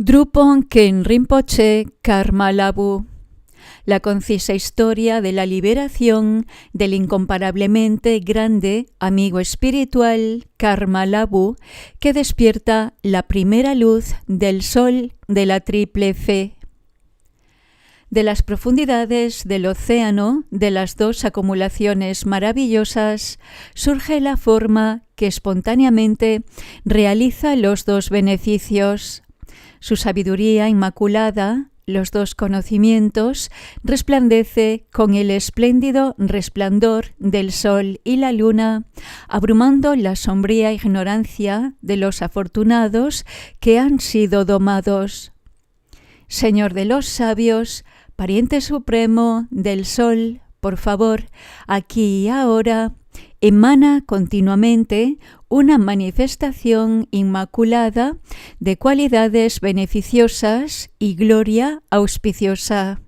Drupon Khen Rinpoche Karma Labu. La concisa historia de la liberación del incomparablemente grande amigo espiritual Karma Labu, que despierta la primera luz del sol de la triple fe. De las profundidades del océano de las dos acumulaciones maravillosas surge la forma que espontáneamente realiza los dos beneficios. Su sabiduría inmaculada, los dos conocimientos, resplandece con el espléndido resplandor del sol y la luna, abrumando la sombría ignorancia de los afortunados que han sido domados. Señor de los sabios, pariente supremo del sol, por favor, aquí y ahora, emana continuamente una manifestación inmaculada de cualidades beneficiosas y gloria auspiciosa.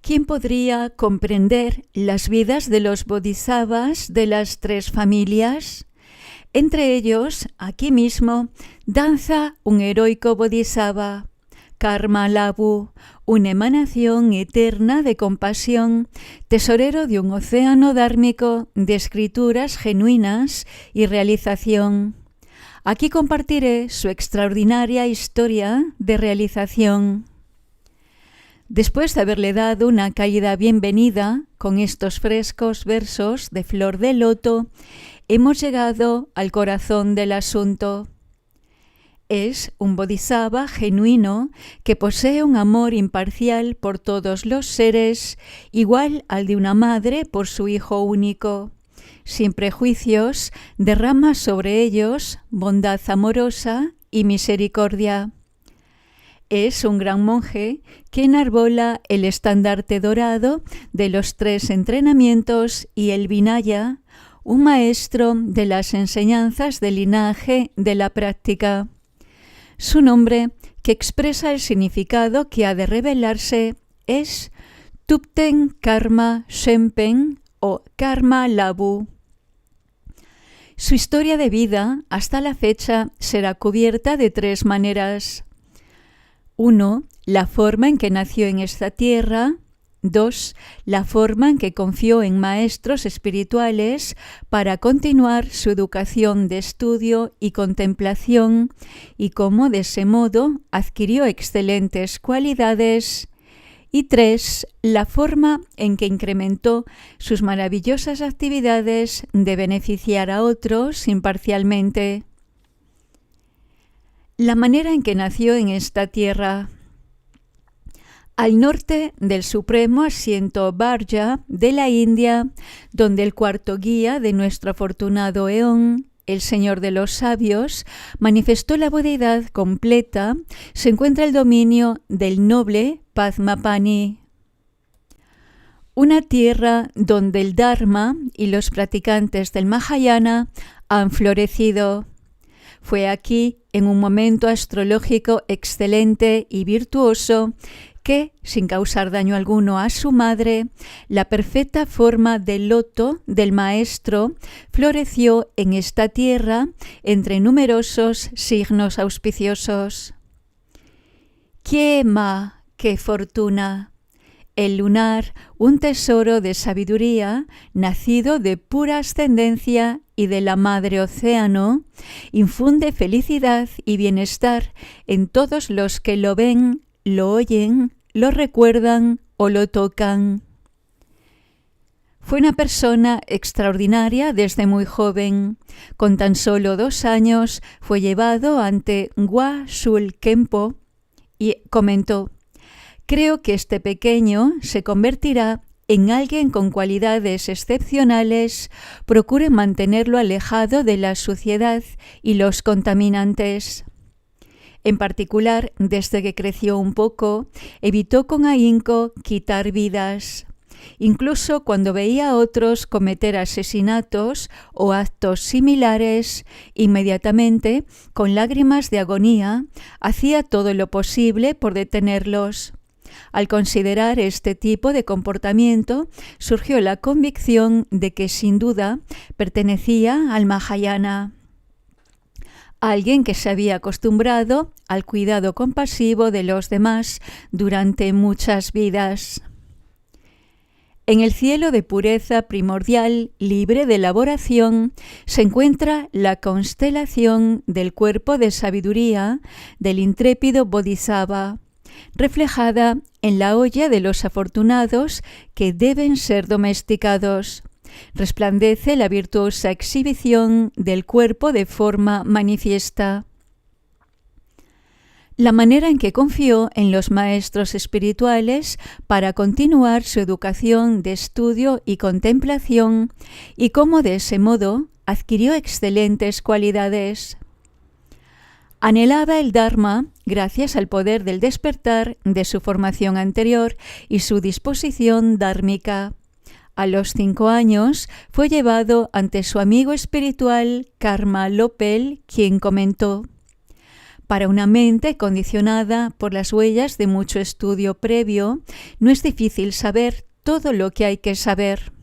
¿Quién podría comprender las vidas de los bodhisattvas de las tres familias? Entre ellos, aquí mismo, danza un heroico bodhisattva, Karma Labu, una emanación eterna de compasión, tesorero de un océano dármico de escrituras genuinas y realización. Aquí compartiré su extraordinaria historia de realización. Después de haberle dado una cálida bienvenida con estos frescos versos de flor de loto, hemos llegado al corazón del asunto. Es un bodhisattva genuino que posee un amor imparcial por todos los seres, igual al de una madre por su hijo único. Sin prejuicios, derrama sobre ellos bondad amorosa y misericordia. Es un gran monje que enarbola el estandarte dorado de los tres entrenamientos y el Vinaya, un maestro de las enseñanzas del linaje de la práctica. Su nombre, que expresa el significado que ha de revelarse, es Tupten Karma Shempen o Karma Labu. Su historia de vida hasta la fecha será cubierta de tres maneras. 1. La forma en que nació en esta tierra. 2. La forma en que confió en maestros espirituales para continuar su educación de estudio y contemplación y cómo de ese modo adquirió excelentes cualidades. Y 3. La forma en que incrementó sus maravillosas actividades de beneficiar a otros imparcialmente. La manera en que nació en esta tierra. Al norte del supremo asiento Varja de la India, donde el cuarto guía de nuestro afortunado eón, el Señor de los Sabios, manifestó la budeidad completa, se encuentra el dominio del noble Padmapani. Una tierra donde el Dharma y los practicantes del Mahayana han florecido. Fue aquí, en un momento astrológico excelente y virtuoso, que, sin causar daño alguno a su madre, la perfecta forma del loto del maestro floreció en esta tierra entre numerosos signos auspiciosos. ¡Qué qué fortuna! El lunar, un tesoro de sabiduría, nacido de pura ascendencia y de la madre océano, infunde felicidad y bienestar en todos los que lo ven, lo oyen, lo recuerdan o lo tocan. Fue una persona extraordinaria desde muy joven. Con tan solo 2 años fue llevado ante Ngwa Shul Khenpo y comentó: «Creo que este pequeño se convertirá en alguien con cualidades excepcionales. Procure mantenerlo alejado de la suciedad y los contaminantes». En particular, desde que creció un poco, evitó con ahínco quitar vidas. Incluso cuando veía a otros cometer asesinatos o actos similares, inmediatamente, con lágrimas de agonía, hacía todo lo posible por detenerlos. Al considerar este tipo de comportamiento, surgió la convicción de que, sin duda, pertenecía al Mahayana. alguien que se había acostumbrado al cuidado compasivo de los demás durante muchas vidas. En el cielo de pureza primordial, libre de elaboración, se encuentra la constelación del cuerpo de sabiduría del intrépido Bodhisattva, reflejada en la olla de los afortunados que deben ser domesticados. Resplandece la virtuosa exhibición del cuerpo de forma manifiesta. La manera en que confió en los maestros espirituales para continuar su educación de estudio y contemplación y cómo de ese modo adquirió excelentes cualidades. Anhelaba el Dharma gracias al poder del despertar de su formación anterior y su disposición dhármica. A los 5 años fue llevado ante su amigo espiritual Karma Lopel, quien comentó: para una mente condicionada por las huellas de mucho estudio previo, no es difícil saber todo lo que hay que saber.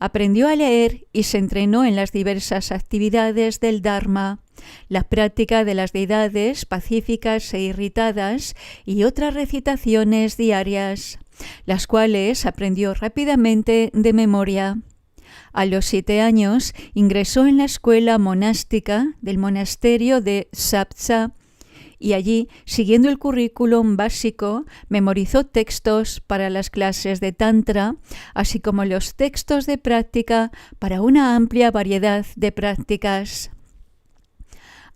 Aprendió a leer y se entrenó en las diversas actividades del Dharma, la práctica de las deidades pacíficas e irritadas y otras recitaciones diarias, las cuales aprendió rápidamente de memoria. A los 7 años ingresó en la escuela monástica del monasterio de Sapsa y allí, siguiendo el currículum básico, memorizó textos para las clases de Tantra, así como los textos de práctica para una amplia variedad de prácticas.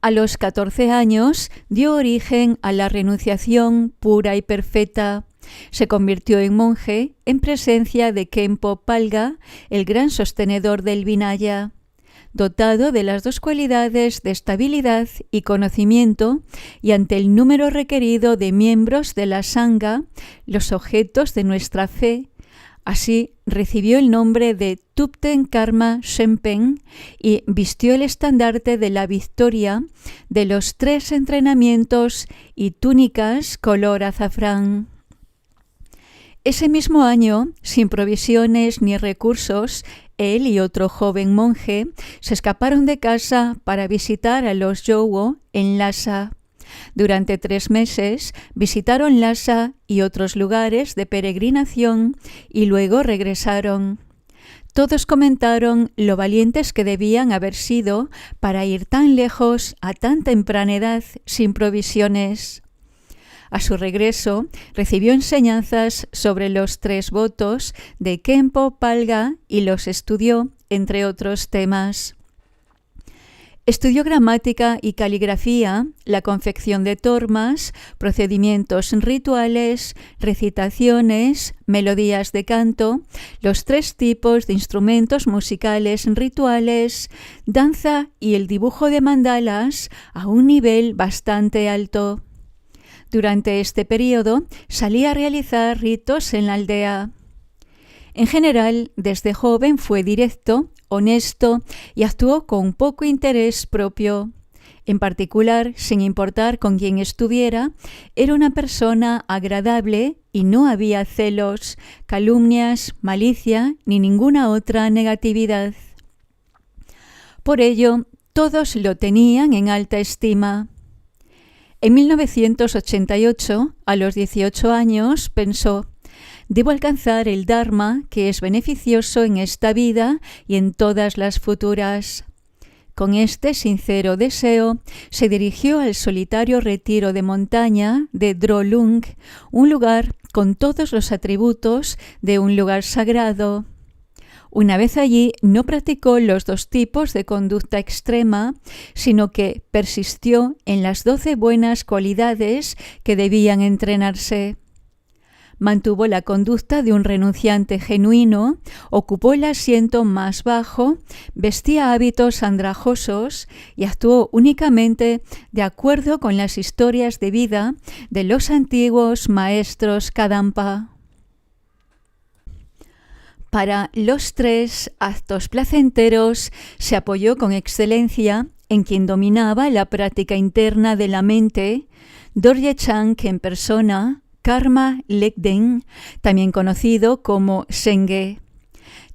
A los 14 años dio origen a la renunciación pura y perfecta. Se convirtió en monje en presencia de Khenpo Palga, el gran sostenedor del Vinaya. Dotado de las 2 cualidades de estabilidad y conocimiento, y ante el número requerido de miembros de la Sangha, los objetos de nuestra fe, así recibió el nombre de Thubten Karma Shempen y vistió el estandarte de la victoria de los 3 entrenamientos y túnicas color azafrán. Ese mismo año, sin provisiones ni recursos, él y otro joven monje se escaparon de casa para visitar a los Yowo en Lhasa. Durante 3 meses visitaron Lhasa y otros lugares de peregrinación y luego regresaron. Todos comentaron lo valientes que debían haber sido para ir tan lejos a tan temprana edad sin provisiones. A su regreso, recibió enseñanzas sobre los 3 votos de Khenpo Palga y los estudió, entre otros temas. Estudió gramática y caligrafía, la confección de tormas, procedimientos rituales, recitaciones, melodías de canto, los 3 tipos de instrumentos musicales rituales, danza y el dibujo de mandalas a un nivel bastante alto. Durante este periodo salía a realizar ritos en la aldea. En general, desde joven fue directo, honesto y actuó con poco interés propio. En particular, sin importar con quién estuviera, era una persona agradable y no había celos, calumnias, malicia ni ninguna otra negatividad. Por ello, todos lo tenían en alta estima. En 1988, a los 18 años, pensó: debo alcanzar el Dharma, que es beneficioso en esta vida y en todas las futuras. Con este sincero deseo, se dirigió al solitario retiro de montaña de Drolung, un lugar con todos los atributos de un lugar sagrado. Una vez allí, no practicó los 2 tipos de conducta extrema, sino que persistió en las 12 buenas cualidades que debían entrenarse. Mantuvo la conducta de un renunciante genuino, ocupó el asiento más bajo, vestía hábitos andrajosos y actuó únicamente de acuerdo con las historias de vida de los antiguos maestros Kadampa. Para los 3 actos placenteros se apoyó con excelencia en quien dominaba la práctica interna de la mente, Dorje Chang en persona, Karma Lekden, también conocido como Senge.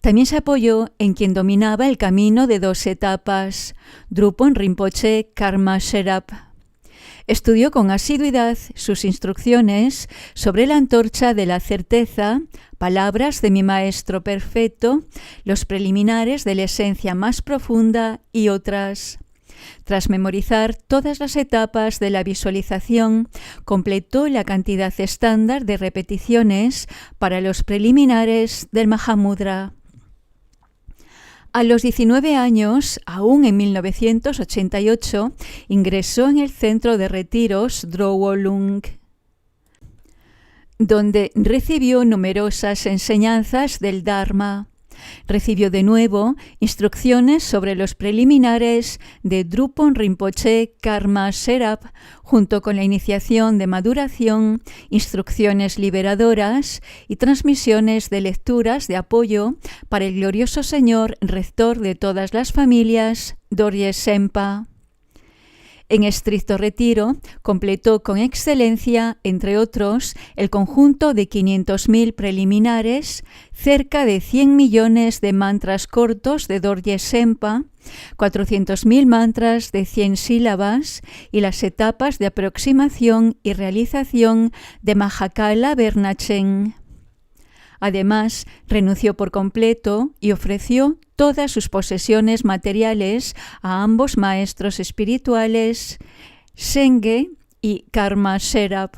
También se apoyó en quien dominaba el camino de 2 etapas, Drupon Rinpoche Karma Sherap. Estudió con asiduidad sus instrucciones sobre la antorcha de la certeza, palabras de mi maestro perfecto, los preliminares de la esencia más profunda y otras. Tras memorizar todas las etapas de la visualización, completó la cantidad estándar de repeticiones para los preliminares del Mahamudra. A los 19 años, aún en 1988, ingresó en el centro de retiros Drowolung, donde recibió numerosas enseñanzas del Dharma. Recibió de nuevo instrucciones sobre los preliminares de Drupon Rinpoche Karma Sherap, junto con la iniciación de maduración, instrucciones liberadoras y transmisiones de lecturas de apoyo para el glorioso Señor Rector de todas las familias, Dorje Sempa. En estricto retiro, completó con excelencia, entre otros, el conjunto de 500.000 preliminares, cerca de 100 millones de mantras cortos de Dorje Sempa, 400.000 mantras de 100 sílabas y las etapas de aproximación y realización de Mahakala Bernachen. Además, renunció por completo y ofreció todas sus posesiones materiales a ambos maestros espirituales, Senge y Karma Sherap.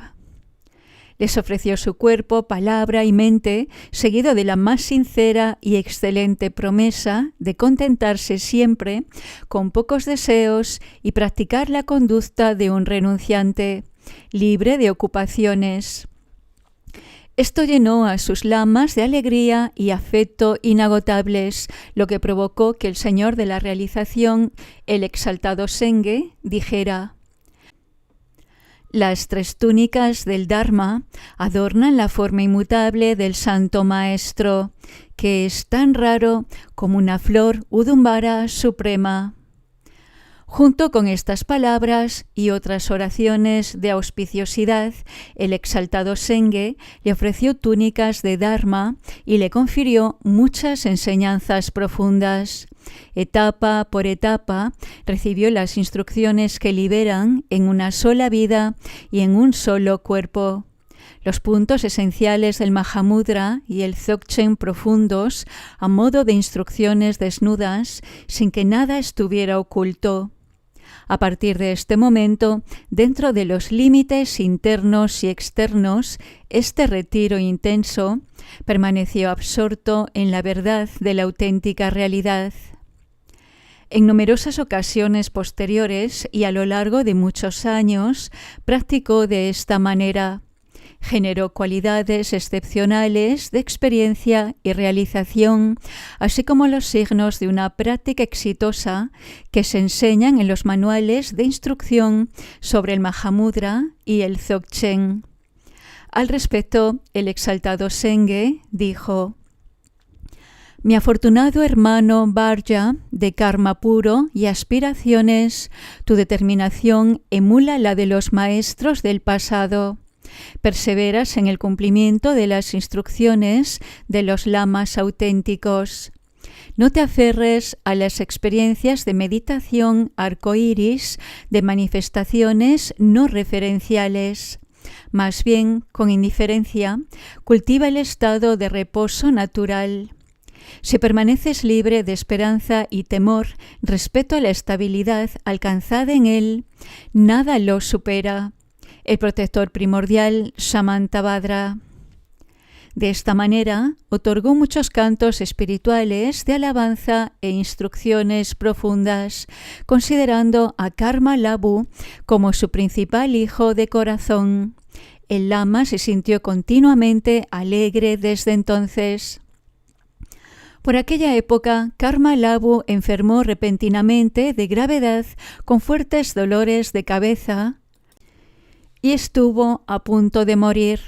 Les ofreció su cuerpo, palabra y mente, seguido de la más sincera y excelente promesa de contentarse siempre con pocos deseos y practicar la conducta de un renunciante, libre de ocupaciones. Esto llenó a sus lamas de alegría y afecto inagotables, lo que provocó que el Señor de la Realización, el exaltado Senge, dijera: las 3 túnicas del Dharma adornan la forma inmutable del Santo Maestro, que es tan raro como una flor udumbara suprema. Junto con estas palabras y otras oraciones de auspiciosidad, el exaltado Senge le ofreció túnicas de Dharma y le confirió muchas enseñanzas profundas. Etapa por etapa, recibió las instrucciones que liberan en una sola vida y en un solo cuerpo. Los puntos esenciales del Mahamudra y el Dzogchen profundos a modo de instrucciones desnudas, sin que nada estuviera oculto. A partir de este momento, dentro de los límites internos y externos, este retiro intenso permaneció absorto en la verdad de la auténtica realidad. En numerosas ocasiones posteriores y a lo largo de muchos años, practicó de esta manera. Generó cualidades excepcionales de experiencia y realización, así como los signos de una práctica exitosa que se enseñan en los manuales de instrucción sobre el Mahamudra y el Dzogchen. Al respecto, el exaltado Senge dijo: mi afortunado hermano Varja, de karma puro y aspiraciones, tu determinación emula la de los maestros del pasado. Perseveras en el cumplimiento de las instrucciones de los lamas auténticos. No te aferres a las experiencias de meditación arcoíris de manifestaciones no referenciales. Más bien, con indiferencia, cultiva el estado de reposo natural. Si permaneces libre de esperanza y temor respecto a la estabilidad alcanzada en él, nada lo supera. El protector primordial Samantabhadra. De esta manera, otorgó muchos cantos espirituales de alabanza e instrucciones profundas, considerando a Karma Labhu como su principal hijo de corazón. El lama se sintió continuamente alegre desde entonces. Por aquella época, Karma Labhu enfermó repentinamente de gravedad con fuertes dolores de cabeza y estuvo a punto de morir.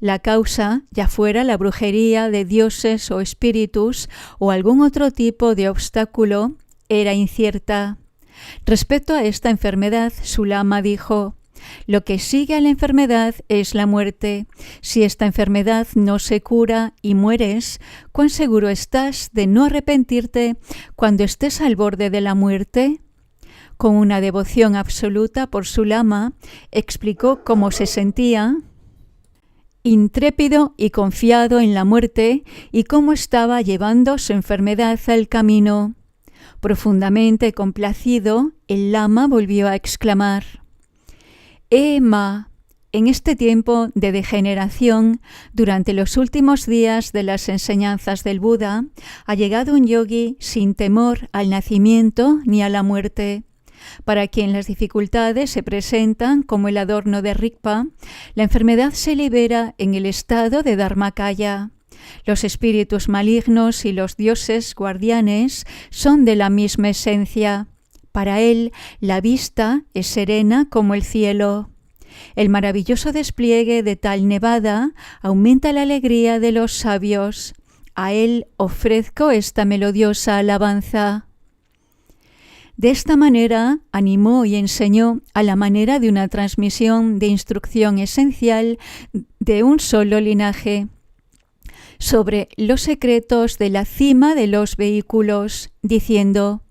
La causa, ya fuera la brujería de dioses o espíritus o algún otro tipo de obstáculo, era incierta. Respecto a esta enfermedad, su lama dijo: Lo que sigue a la enfermedad es la muerte. Si esta enfermedad no se cura y mueres, ¿cuán seguro estás de no arrepentirte cuando estés al borde de la muerte? Con una devoción absoluta por su lama, explicó cómo se sentía, intrépido y confiado en la muerte, y cómo estaba llevando su enfermedad al camino. Profundamente complacido, el lama volvió a exclamar: Ma, en este tiempo de degeneración, durante los últimos días de las enseñanzas del Buda, ha llegado un yogi sin temor al nacimiento ni a la muerte, para quien las dificultades se presentan como el adorno de Rigpa. La enfermedad se libera en el estado de Dharmakaya. Los espíritus malignos y los dioses guardianes son de la misma esencia. Para él, la vista es serena como el cielo. El maravilloso despliegue de tal nevada aumenta la alegría de los sabios. A él ofrezco esta melodiosa alabanza. De esta manera, animó y enseñó a la manera de una transmisión de instrucción esencial de un solo linaje, sobre los secretos de la cima de los vehículos, diciendo: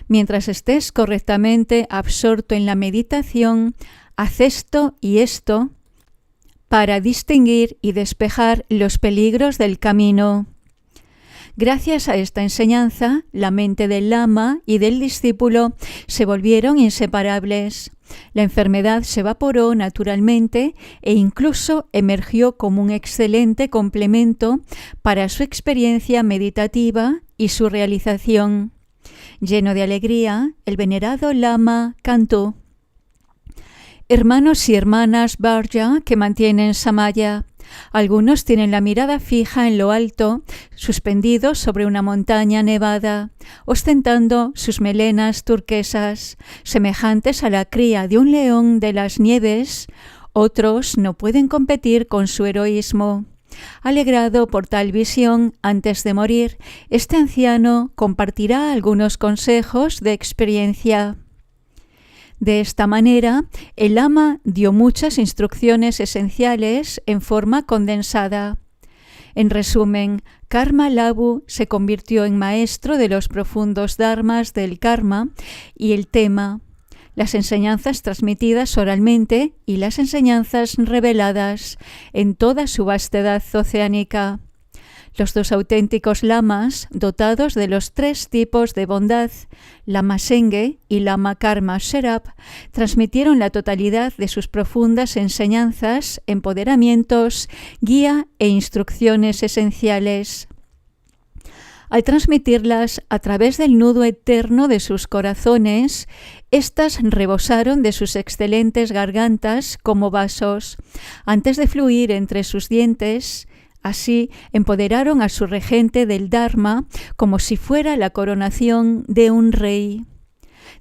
mientras estés correctamente absorto en la meditación, haz esto y esto para distinguir y despejar los peligros del camino. Gracias a esta enseñanza, la mente del lama y del discípulo se volvieron inseparables. La enfermedad se evaporó naturalmente e incluso emergió como un excelente complemento para su experiencia meditativa y su realización. Lleno de alegría, el venerado lama cantó: hermanos y hermanas Varja que mantienen Samaya, algunos tienen la mirada fija en lo alto, suspendidos sobre una montaña nevada, ostentando sus melenas turquesas, semejantes a la cría de un león de las nieves. Otros no pueden competir con su heroísmo. Alegrado por tal visión, antes de morir, este anciano compartirá algunos consejos de experiencia. De esta manera, el lama dio muchas instrucciones esenciales en forma condensada. En resumen, Karma Labhu se convirtió en maestro de los profundos dharmas del karma y el tema, las enseñanzas transmitidas oralmente y las enseñanzas reveladas en toda su vastedad oceánica. Los dos auténticos lamas, dotados de los tres tipos de bondad, Lama Sengye y Lama Karma Sherab, transmitieron la totalidad de sus profundas enseñanzas, empoderamientos, guía e instrucciones esenciales. Al transmitirlas a través del nudo eterno de sus corazones, éstas rebosaron de sus excelentes gargantas como vasos, antes de fluir entre sus dientes. Así empoderaron a su regente del Dharma como si fuera la coronación de un rey,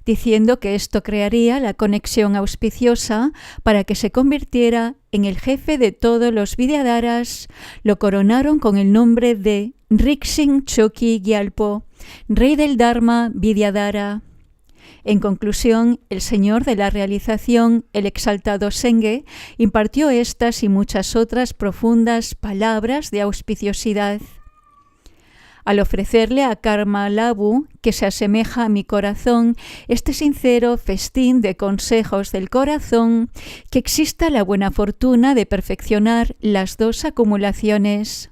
diciendo que esto crearía la conexión auspiciosa para que se convirtiera en el jefe de todos los Vidyadharas. Lo coronaron con el nombre de Rikshin Choki Gyalpo, rey del Dharma Vidyadhara. En conclusión, el Señor de la realización, el exaltado Sengye, impartió estas y muchas otras profundas palabras de auspiciosidad. Al ofrecerle a Karma Labhu, que se asemeja a mi corazón, este sincero festín de consejos del corazón, que exista la buena fortuna de perfeccionar las dos acumulaciones.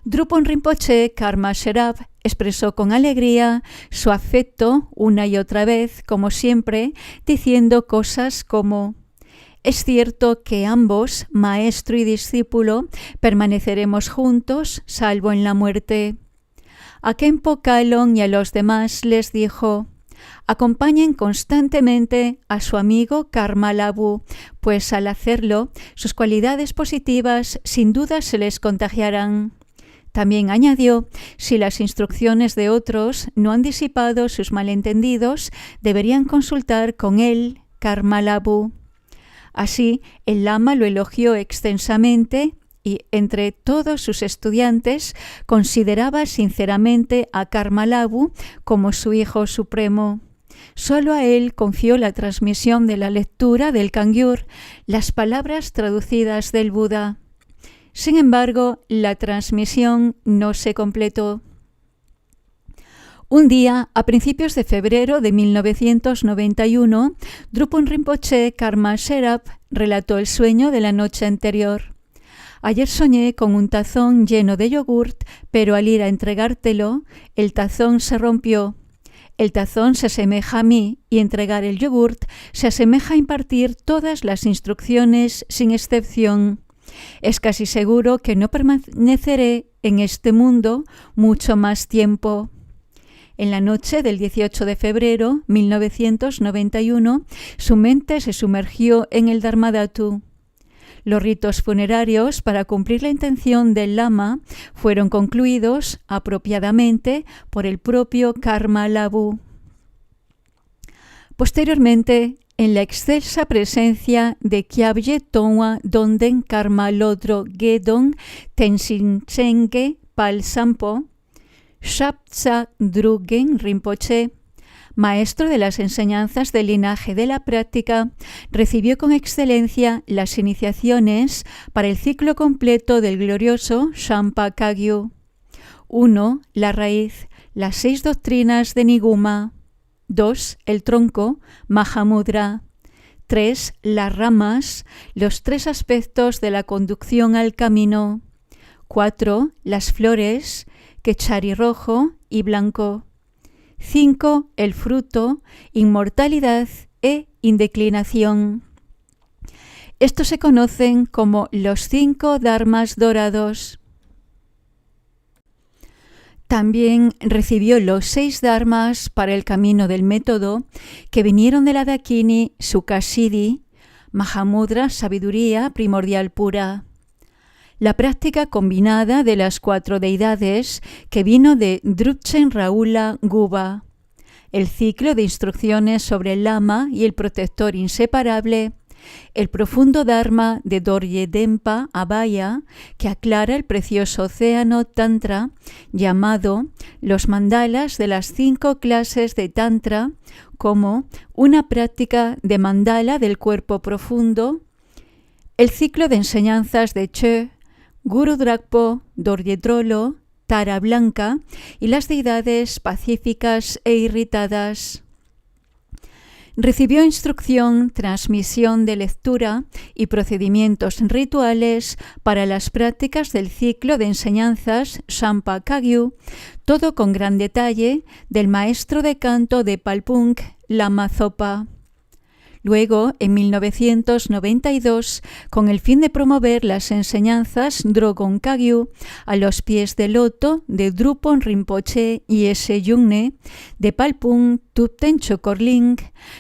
Drupon Rinpoche Karma Sherab expresó con alegría su afecto una y otra vez, como siempre, diciendo cosas como: es cierto que ambos, maestro y discípulo, permaneceremos juntos, salvo en la muerte. A Khenpo Kalon y a los demás les dijo: acompañen constantemente a su amigo Karma Labhu, pues al hacerlo, sus cualidades positivas sin duda se les contagiarán. También añadió: si las instrucciones de otros no han disipado sus malentendidos, deberían consultar con él, Karma Labhu. Así, el lama lo elogió extensamente y, entre todos sus estudiantes, consideraba sinceramente a Karma Labhu como su hijo supremo. Solo a él confió la transmisión de la lectura del Kangyur, las palabras traducidas del Buda. Sin embargo, la transmisión no se completó. Un día, a principios de febrero de 1991, Drupon Rinpoche Karma Sherab relató el sueño de la noche anterior. Ayer soñé con un tazón lleno de yogurt, pero al ir a entregártelo, el tazón se rompió. El tazón se asemeja a mí y entregar el yogurt se asemeja a impartir todas las instrucciones sin excepción. Es casi seguro que no permaneceré en este mundo mucho más tiempo. En la noche del 18 de febrero de 1991, su mente se sumergió en el Dharmadhatu. Los ritos funerarios para cumplir la intención del lama fueron concluidos apropiadamente por el propio Karma Labhu. Posteriormente, en la excelsa presencia de Kyabje Tongwa Donden Karma Lodro Gedong Tenzin Chenge Pal Sampo, Shabtsa Druggen Rinpoche, maestro de las enseñanzas del linaje de la práctica, recibió con excelencia las iniciaciones para el ciclo completo del glorioso Champa Kagyu. 1. La raíz, las 6 doctrinas de Niguma. 2. El tronco, Mahamudra. 3. Las ramas, los 3 aspectos de la conducción al camino. 4. Las flores, Kechari rojo y blanco. 5. El fruto, inmortalidad e indeclinación. Estos se conocen como los 5 dharmas dorados. También recibió los 6 dharmas para el camino del método que vinieron de la Dakini Sukhasiddhi, Mahamudra, sabiduría primordial pura. La práctica combinada de las 4 deidades que vino de Drupchen Raula Guba, el ciclo de instrucciones sobre el lama y el protector inseparable, el profundo dharma de Dorje Denpa Abhaya, que aclara el precioso océano Tantra, llamado los mandalas de las 5 clases de Tantra, como una práctica de mandala del cuerpo profundo, el ciclo de enseñanzas de Che, Guru Dragpo, Dorje Trollo, Tara Blanca y las deidades pacíficas e irritadas. Recibió instrucción, transmisión de lectura y procedimientos rituales para las prácticas del ciclo de enseñanzas Champa Kagyu, todo con gran detalle del maestro de canto de Palpung, Lama Zopa. Luego, en 1992, con el fin de promover las enseñanzas Drogon Kagyu a los pies del loto de Drupon Rinpoche y Ese Yungne de Palpung Tupten Chokorling,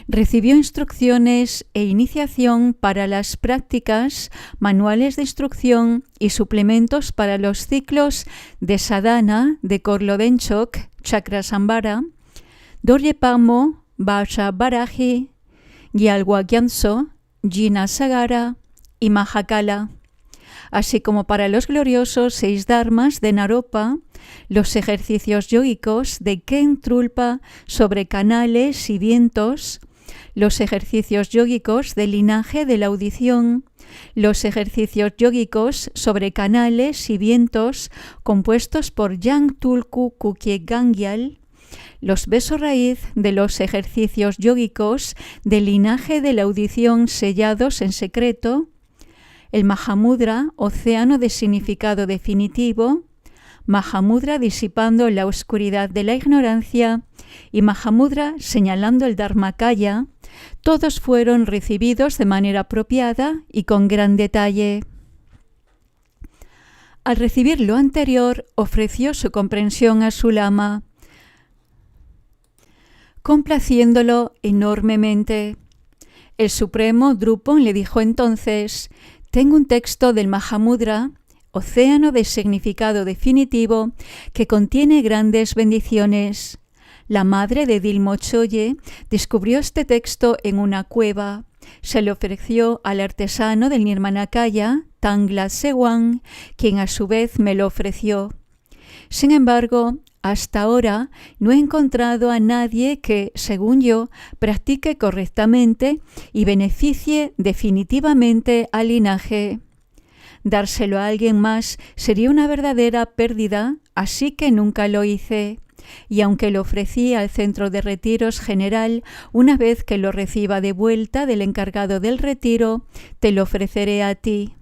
recibió instrucciones e iniciación para las prácticas, manuales de instrucción y suplementos para los ciclos de sadhana de Korlodenchok, Chakrasambhara, Dorje Pamo, Vaja Baraji, Gyalwa Gyatso, Jina Sagara y Mahakala, así como para los gloriosos 6 dharmas de Naropa, los ejercicios yógicos de Ken Trulpa sobre canales y vientos, los ejercicios yógicos del linaje de la audición, los ejercicios yógicos sobre canales y vientos compuestos por Yang Tulku Kukye Gangyal, los besos raíz de los ejercicios yógicos del linaje de la audición sellados en secreto, el Mahamudra, océano de significado definitivo, Mahamudra disipando la oscuridad de la ignorancia y Mahamudra señalando el Dharmakaya, todos fueron recibidos de manera apropiada y con gran detalle. Al recibir lo anterior, ofreció su comprensión a su lama, complaciéndolo enormemente. El Supremo Drupon le dijo entonces: «Tengo un texto del Mahamudra, océano de significado definitivo, que contiene grandes bendiciones. La madre de Dilmo Choye descubrió este texto en una cueva. Se le ofreció al artesano del Nirmanakaya, Tangla Sewang, quien a su vez me lo ofreció. Sin embargo, hasta ahora no he encontrado a nadie que, según yo, practique correctamente y beneficie definitivamente al linaje. Dárselo a alguien más sería una verdadera pérdida, así que nunca lo hice. Y aunque lo ofrecí al centro de retiros general, una vez que lo reciba de vuelta del encargado del retiro, te lo ofreceré a ti.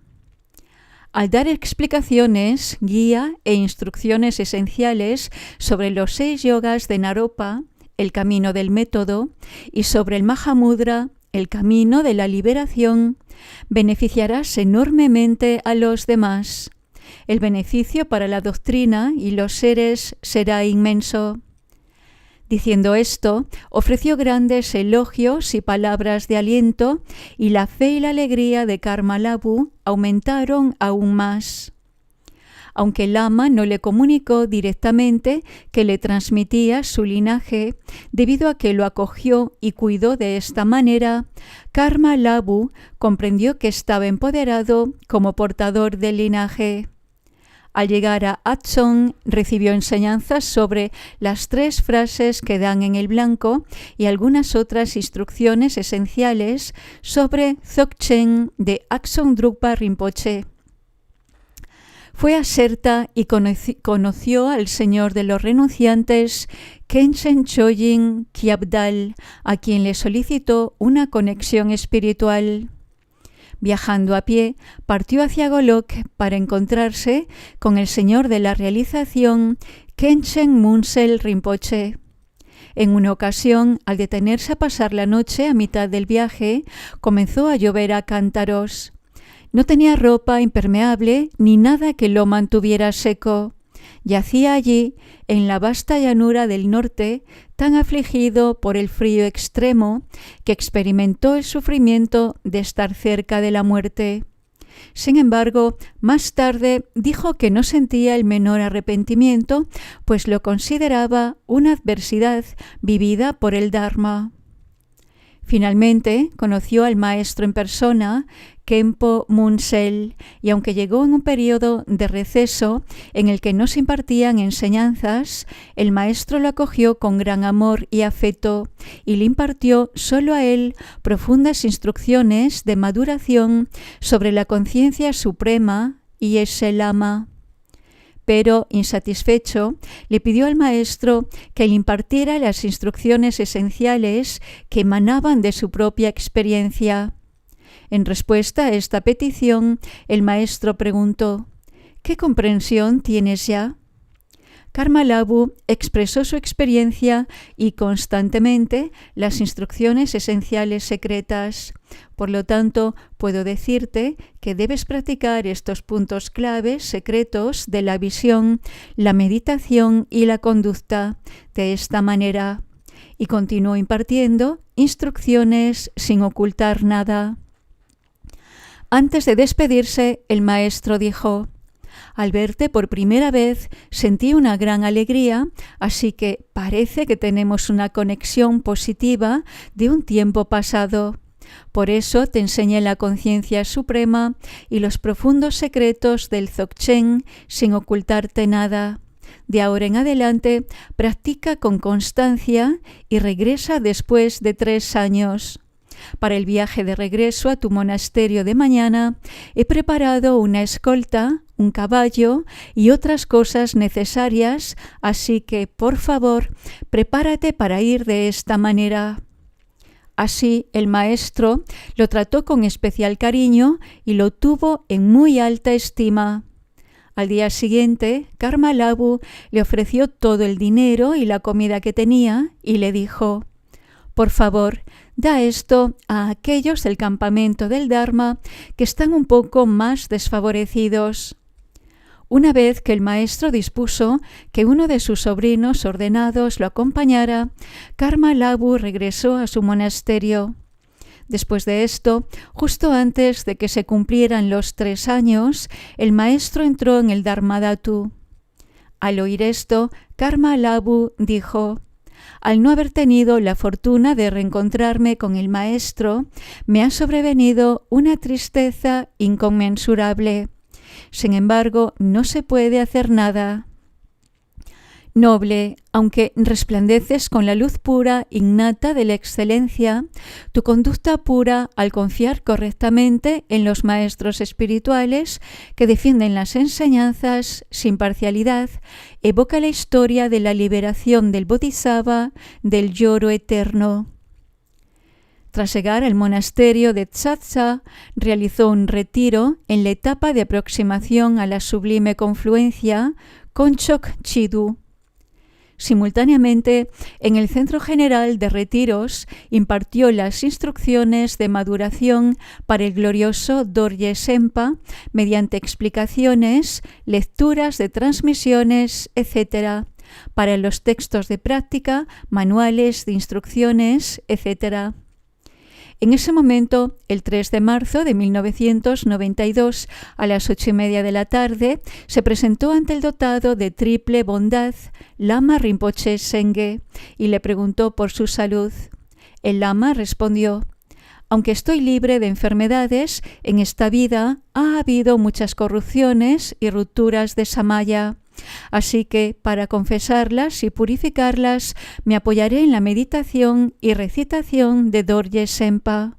Al dar explicaciones, guía e instrucciones esenciales sobre los 6 yogas de Naropa, el camino del método, y sobre el Mahamudra, el camino de la liberación, beneficiarás enormemente a los demás. El beneficio para la doctrina y los seres será inmenso. Diciendo esto, ofreció grandes elogios y palabras de aliento, y la fe y la alegría de Karmalabu aumentaron aún más. Aunque el Lama no le comunicó directamente que le transmitía su linaje, debido a que lo acogió y cuidó de esta manera, Karmalabu comprendió que estaba empoderado como portador del linaje. Al llegar a Atsong, recibió enseñanzas sobre las 3 frases que dan en el blanco y algunas otras instrucciones esenciales sobre Dzogchen de Akson Drukpa Rinpoche. Fue a Serta y conoció al señor de los renunciantes, Khenchen Choyin Kyabdal, a quien le solicitó una conexión espiritual. Viajando a pie, partió hacia Golok para encontrarse con el señor de la realización, Khenchen Munsel Rinpoche. En una ocasión, al detenerse a pasar la noche a mitad del viaje, comenzó a llover a cántaros. No tenía ropa impermeable ni nada que lo mantuviera seco. Yacía allí, en la vasta llanura del norte, tan afligido por el frío extremo que experimentó el sufrimiento de estar cerca de la muerte. Sin embargo, más tarde dijo que no sentía el menor arrepentimiento, pues lo consideraba una adversidad vivida por el Dharma. Finalmente, conoció al maestro en persona, Khenpo Munsel, y aunque llegó en un periodo de receso en el que no se impartían enseñanzas, el maestro lo acogió con gran amor y afecto y le impartió solo a él profundas instrucciones de maduración sobre la conciencia suprema y ese Lama. Pero, insatisfecho, le pidió al maestro que le impartiera las instrucciones esenciales que emanaban de su propia experiencia. En respuesta a esta petición, el maestro preguntó: ¿qué comprensión tienes ya? Karmalabu expresó su experiencia y constantemente las instrucciones esenciales secretas. Por lo tanto, puedo decirte que debes practicar estos puntos claves secretos de la visión, la meditación y la conducta de esta manera. Y continuó impartiendo instrucciones sin ocultar nada. Antes de despedirse, el maestro dijo: al verte por primera vez sentí una gran alegría, así que parece que tenemos una conexión positiva de un tiempo pasado. Por eso te enseñé la conciencia suprema y los profundos secretos del Dzogchen sin ocultarte nada. De ahora en adelante, practica con constancia y regresa después de 3 años. Para el viaje de regreso a tu monasterio de mañana, he preparado una escolta, un caballo y otras cosas necesarias, así que, por favor, prepárate para ir de esta manera. Así, el maestro lo trató con especial cariño y lo tuvo en muy alta estima. Al día siguiente, Karmalabu le ofreció todo el dinero y la comida que tenía y le dijo: por favor, da esto a aquellos del campamento del Dharma que están un poco más desfavorecidos. Una vez que el maestro dispuso que uno de sus sobrinos ordenados lo acompañara, Karmalabu regresó a su monasterio. Después de esto, justo antes de que se cumplieran los 3 años, el maestro entró en el Dharmadhatu. Al oír esto, Karmalabu dijo: al no haber tenido la fortuna de reencontrarme con el maestro, me ha sobrevenido una tristeza inconmensurable. Sin embargo, no se puede hacer nada. Noble, aunque resplandeces con la luz pura innata de la excelencia, tu conducta pura al confiar correctamente en los maestros espirituales que defienden las enseñanzas sin parcialidad, evoca la historia de la liberación del Bodhisattva del lloro eterno. Tras llegar al monasterio de Tsatsa, realizó un retiro en la etapa de aproximación a la sublime confluencia Konchok Chidu. Simultáneamente, en el Centro General de Retiros impartió las instrucciones de maduración para el glorioso Dorje Sempa mediante explicaciones, lecturas de transmisiones, etc., para los textos de práctica, manuales de instrucciones, etc. En ese momento, el 3 de marzo de 1992, a las 8:30 de la tarde, se presentó ante el dotado de triple bondad, Lama Rinpoche Sengye, y le preguntó por su salud. El lama respondió: aunque estoy libre de enfermedades, en esta vida ha habido muchas corrupciones y rupturas de samaya. Así que, para confesarlas y purificarlas, me apoyaré en la meditación y recitación de Dorje Sempa.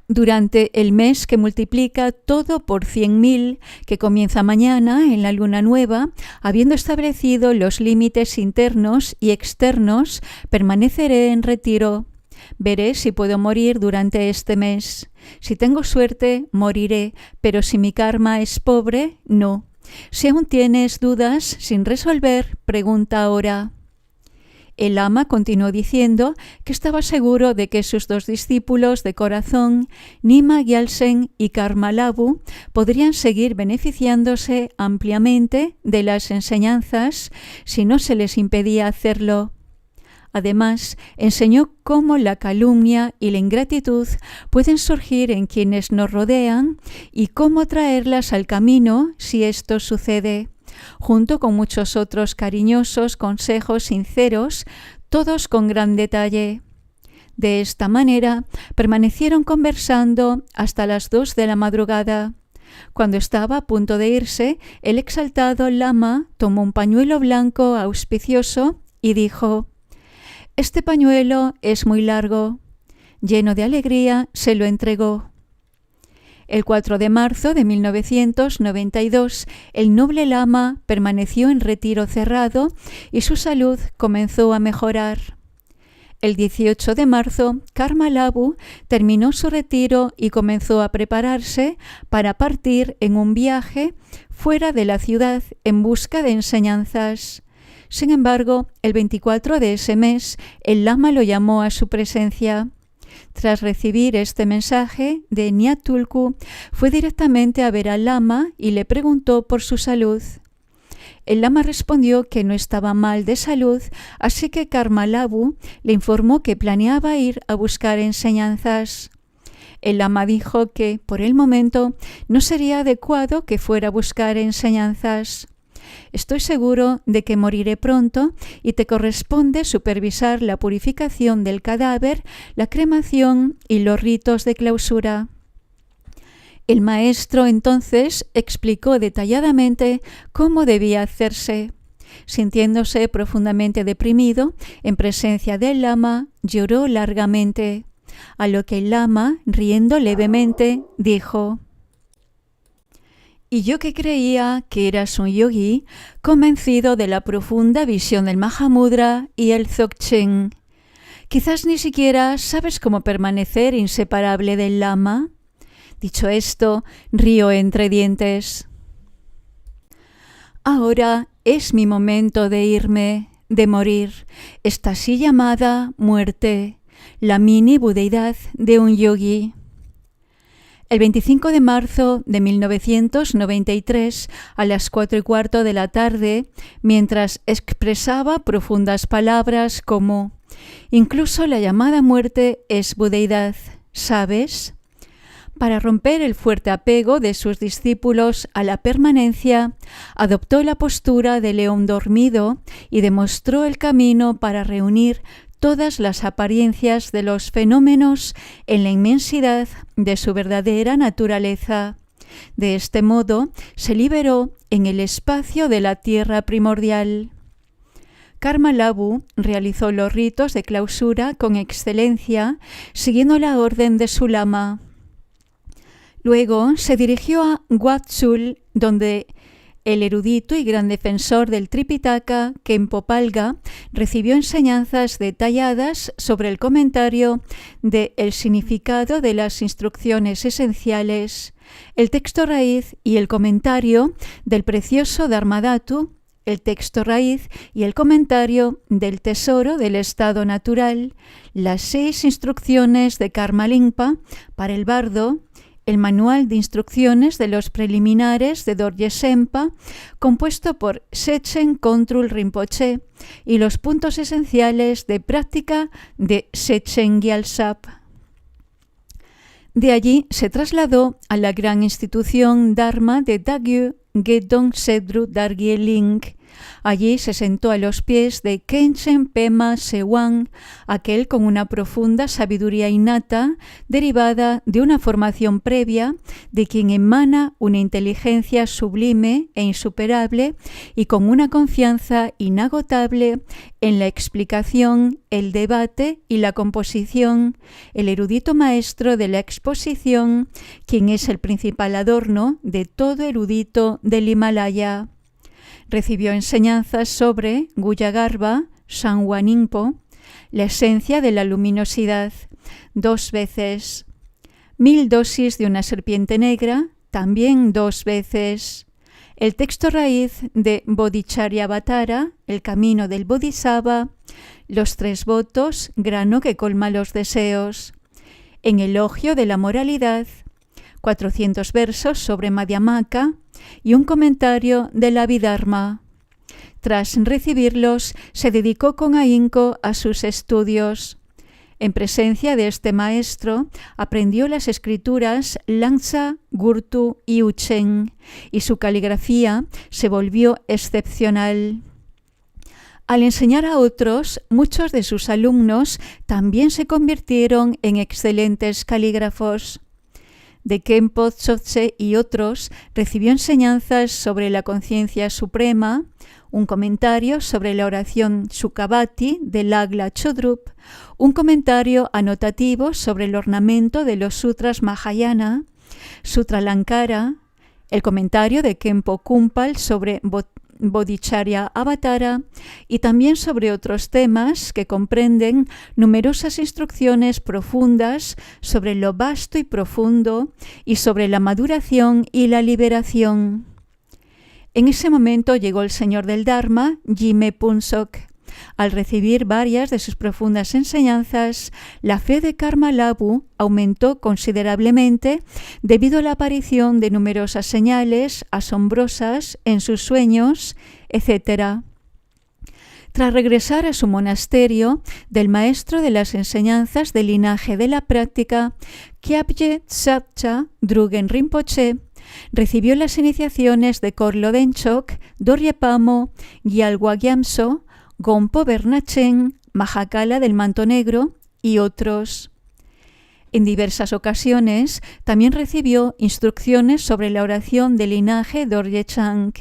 Durante el mes que multiplica todo por 100.000, que comienza mañana en la luna nueva, habiendo establecido los límites internos y externos, permaneceré en retiro. Veré si puedo morir durante este mes. Si tengo suerte, moriré, pero si mi karma es pobre, no. Si aún tienes dudas sin resolver, pregunta ahora. El lama continuó diciendo que estaba seguro de que sus dos discípulos de corazón, Nima Gyaltsen y Karma Labu, podrían seguir beneficiándose ampliamente de las enseñanzas si no se les impedía hacerlo. Además, enseñó cómo la calumnia y la ingratitud pueden surgir en quienes nos rodean y cómo traerlas al camino si esto sucede, junto con muchos otros cariñosos consejos sinceros, todos con gran detalle. De esta manera, permanecieron conversando hasta las 2 de la madrugada. Cuando estaba a punto de irse, el exaltado lama tomó un pañuelo blanco auspicioso y dijo: «Este pañuelo es muy largo». Lleno de alegría, se lo entregó. El 4 de marzo de 1992, el noble lama permaneció en retiro cerrado y su salud comenzó a mejorar. El 18 de marzo, Karma Labu terminó su retiro y comenzó a prepararse para partir en un viaje fuera de la ciudad en busca de enseñanzas. Sin embargo, el 24 de ese mes, el lama lo llamó a su presencia. Tras recibir este mensaje de Nyatulku, fue directamente a ver al lama y le preguntó por su salud. El lama respondió que no estaba mal de salud, así que Karma Labu le informó que planeaba ir a buscar enseñanzas. El lama dijo que, por el momento, no sería adecuado que fuera a buscar enseñanzas. Estoy seguro de que moriré pronto y te corresponde supervisar la purificación del cadáver, la cremación y los ritos de clausura. El maestro entonces explicó detalladamente cómo debía hacerse. Sintiéndose profundamente deprimido, en presencia del lama, lloró largamente, a lo que el lama, riendo levemente, dijo: «Y yo que creía que eras un yogi, convencido de la profunda visión del Mahamudra y el Dzogchen. Quizás ni siquiera sabes cómo permanecer inseparable del lama». Dicho esto, rió entre dientes. Ahora es mi momento de irme, de morir, esta así llamada muerte, la mini budeidad de un yogi. El 25 de marzo de 1993, a las 4:15 de la tarde, mientras expresaba profundas palabras como: «Incluso la llamada muerte es budeidad, ¿sabes?», para romper el fuerte apego de sus discípulos a la permanencia, adoptó la postura de león dormido y demostró el camino para reunir todas las apariencias de los fenómenos en la inmensidad de su verdadera naturaleza. De este modo, se liberó en el espacio de la tierra primordial. Karmalabu realizó los ritos de clausura con excelencia, siguiendo la orden de su lama. Luego se dirigió a Wat-Sul, donde el erudito y gran defensor del Tripitaka, Khenpo Palga, recibió enseñanzas detalladas sobre el comentario de el significado de las instrucciones esenciales, el texto raíz y el comentario del precioso Dharmadhatu, el texto raíz y el comentario del tesoro del estado natural, las 6 instrucciones de Karma Lingpa para el bardo, el manual de instrucciones de los preliminares de Dorje Sempa, compuesto por Sechen Kontrul Rinpoche, y los puntos esenciales de práctica de Sechen Gyaltsab. De allí se trasladó a la gran institución Dharma de Dagyu Gedong Sedru Dargye Ling. Allí se sentó a los pies de Khenchen Pema Sewang, aquel con una profunda sabiduría innata, derivada de una formación previa, de quien emana una inteligencia sublime e insuperable y con una confianza inagotable en la explicación, el debate y la composición, el erudito maestro de la exposición, quien es el principal adorno de todo erudito del Himalaya. Recibió enseñanzas sobre Guyagarbha, Sangwa Ningpo, la esencia de la luminosidad, 2 veces. 1000 dosis de una serpiente negra, también 2 veces. El texto raíz de Bodhicharyavatara, el camino del Bodhisattva, los 3 votos, grano que colma los deseos. En elogio de la moralidad, 400 versos sobre Madhyamaka y un comentario del Abhidharma. Tras recibirlos, se dedicó con ahínco a sus estudios. En presencia de este maestro, aprendió las escrituras Langsa, Gurtu y Uchen, y su caligrafía se volvió excepcional. Al enseñar a otros, muchos de sus alumnos también se convirtieron en excelentes calígrafos. De Khenpo Tsogtse y otros, recibió enseñanzas sobre la conciencia suprema, un comentario sobre la oración Sukhavati de Lagla Chodrup, un comentario anotativo sobre el ornamento de los sutras Mahayana, Sutra Lankara, el comentario de Khenpo Kumpal sobre Bodhicharya Avatara y también sobre otros temas que comprenden numerosas instrucciones profundas sobre lo vasto y profundo y sobre la maduración y la liberación. En ese momento llegó el señor del Dharma, Jime Punsok. Al recibir varias de sus profundas enseñanzas, la fe de Karmalabu aumentó considerablemente debido a la aparición de numerosas señales asombrosas en sus sueños, etc. Tras regresar a su monasterio, del maestro de las enseñanzas del linaje de la práctica, Kyabje Tsabcha Drugen Rinpoche, recibió las iniciaciones de Korlo Denchok, Dorje Pamo, Gyalwa Gyamso, Gompo Bernachen, Mahakala del Manto Negro y otros. En diversas ocasiones también recibió instrucciones sobre la oración del linaje Dorje Chang,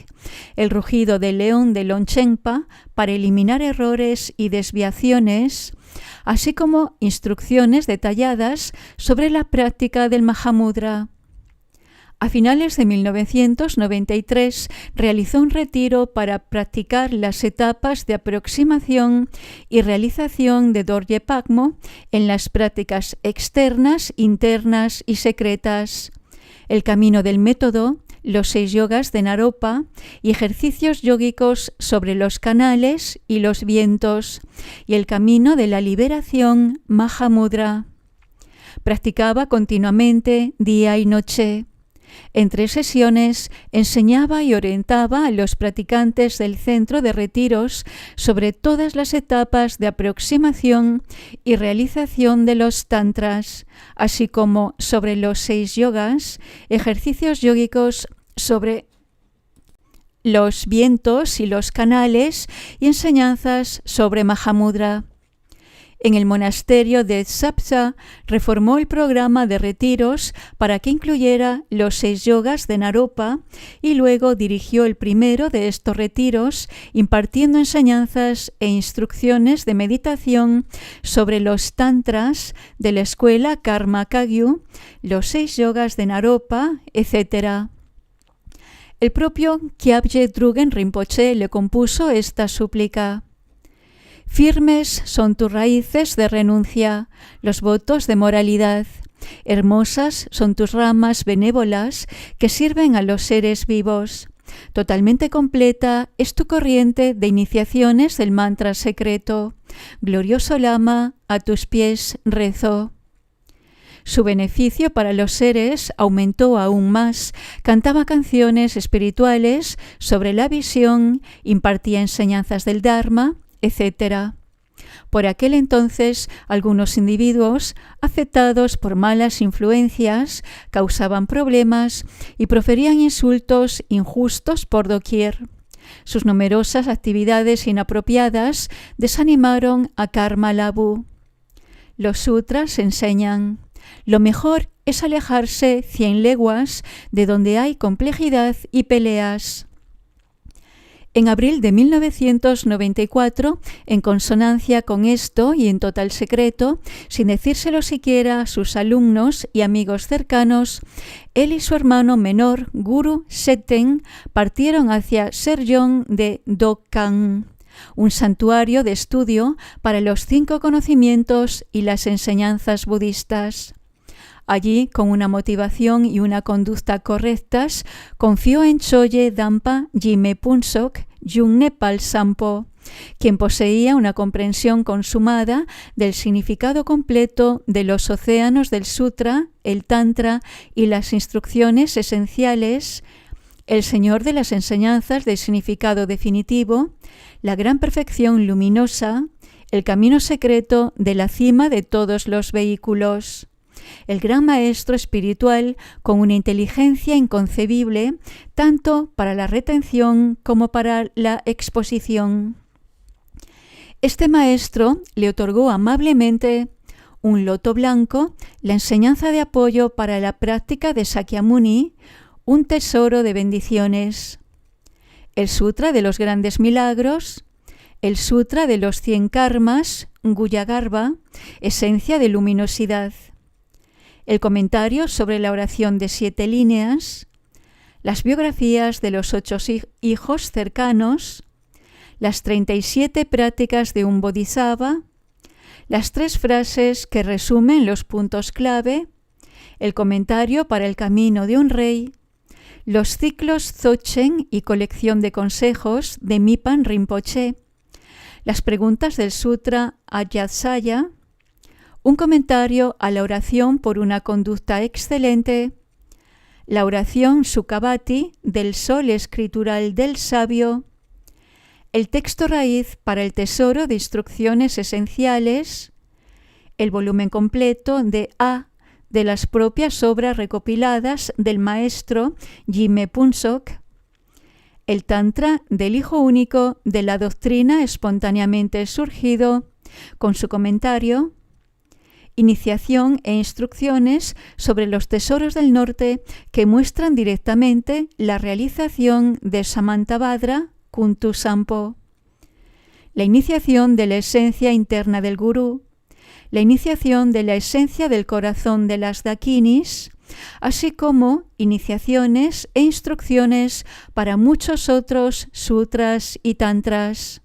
el rugido del león de Longchenpa para eliminar errores y desviaciones, así como instrucciones detalladas sobre la práctica del Mahamudra. A finales de 1993 realizó un retiro para practicar las etapas de aproximación y realización de Dorje Pakmo en las prácticas externas, internas y secretas, el camino del método, los 6 yogas de Naropa y ejercicios yógicos sobre los canales y los vientos, y el camino de la liberación Mahamudra. Practicaba continuamente día y noche. En 3 sesiones enseñaba y orientaba a los practicantes del centro de retiros sobre todas las etapas de aproximación y realización de los tantras, así como sobre los 6 yogas, ejercicios yógicos sobre los vientos y los canales y enseñanzas sobre Mahamudra. En el monasterio de Sapsa reformó el programa de retiros para que incluyera los 6 yogas de Naropa y luego dirigió el primero de estos retiros impartiendo enseñanzas e instrucciones de meditación sobre los tantras de la escuela Karma Kagyu, los 6 yogas de Naropa, etc. El propio Kyabje Drugchen Rinpoche le compuso esta súplica. Firmes son tus raíces de renuncia, los votos de moralidad. Hermosas son tus ramas benévolas que sirven a los seres vivos. Totalmente completa es tu corriente de iniciaciones del mantra secreto. Glorioso Lama, a tus pies rezo. Su beneficio para los seres aumentó aún más. Cantaba canciones espirituales sobre la visión, impartía enseñanzas del Dharma, etc. Por aquel entonces, algunos individuos, afectados por malas influencias, causaban problemas y proferían insultos injustos por doquier. Sus numerosas actividades inapropiadas desanimaron a Karma Labhu. Los sutras enseñan: lo mejor es alejarse 100 leguas de donde hay complejidad y peleas. En abril de 1994, en consonancia con esto y en total secreto, sin decírselo siquiera a sus alumnos y amigos cercanos, él y su hermano menor, Guru Seten, partieron hacia Serjong de Dokkan, un santuario de estudio para los 5 conocimientos y las enseñanzas budistas. Allí, con una motivación y una conducta correctas, confió en Choye Dampa Jime Punsok Yungnepal Sampo, quien poseía una comprensión consumada del significado completo de los océanos del Sutra, el Tantra y las instrucciones esenciales, el Señor de las enseñanzas del significado definitivo, la gran perfección luminosa, el camino secreto de la cima de todos los vehículos. El gran maestro espiritual con una inteligencia inconcebible tanto para la retención como para la exposición. Este maestro le otorgó amablemente un loto blanco, la enseñanza de apoyo para la práctica de Sakyamuni, un tesoro de bendiciones, el Sutra de los Grandes Milagros, el Sutra de los 100 Karmas, Guyagarbha, esencia de luminosidad, el comentario sobre la oración de 7 líneas, las biografías de los 8 hijos cercanos, las 37 prácticas de un bodhisattva, las 3 frases que resumen los puntos clave, el comentario para el camino de un rey, los ciclos Dzogchen y colección de consejos de Mipan Rinpoche, las preguntas del Sutra Ayatthaya, un comentario a la oración por una conducta excelente, la oración Sukhavati del sol escritural del sabio, el texto raíz para el tesoro de instrucciones esenciales, el volumen completo de A de las propias obras recopiladas del maestro Jime Punsok, el Tantra del Hijo Único de la doctrina espontáneamente surgido, con su comentario, iniciación e instrucciones sobre los tesoros del norte que muestran directamente la realización de Samantabhadra Kuntu Sampo, la iniciación de la esencia interna del Gurú, la iniciación de la esencia del corazón de las Dakinis, así como iniciaciones e instrucciones para muchos otros sutras y tantras.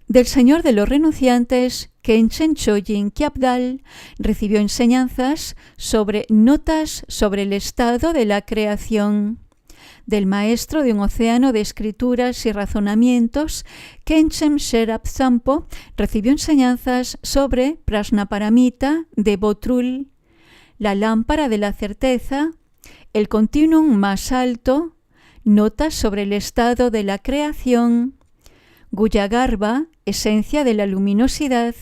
Del Señor de los Renunciantes, Khenchen Choyin Kyabdal, recibió enseñanzas sobre notas sobre el estado de la creación. Del maestro de un océano de escrituras y razonamientos, Khenchen Sherab Sampo, recibió enseñanzas sobre Prajnaparamita de Botrul, la lámpara de la certeza, el continuum más alto, notas sobre el estado de la creación, Guyagarbha, esencia de la luminosidad,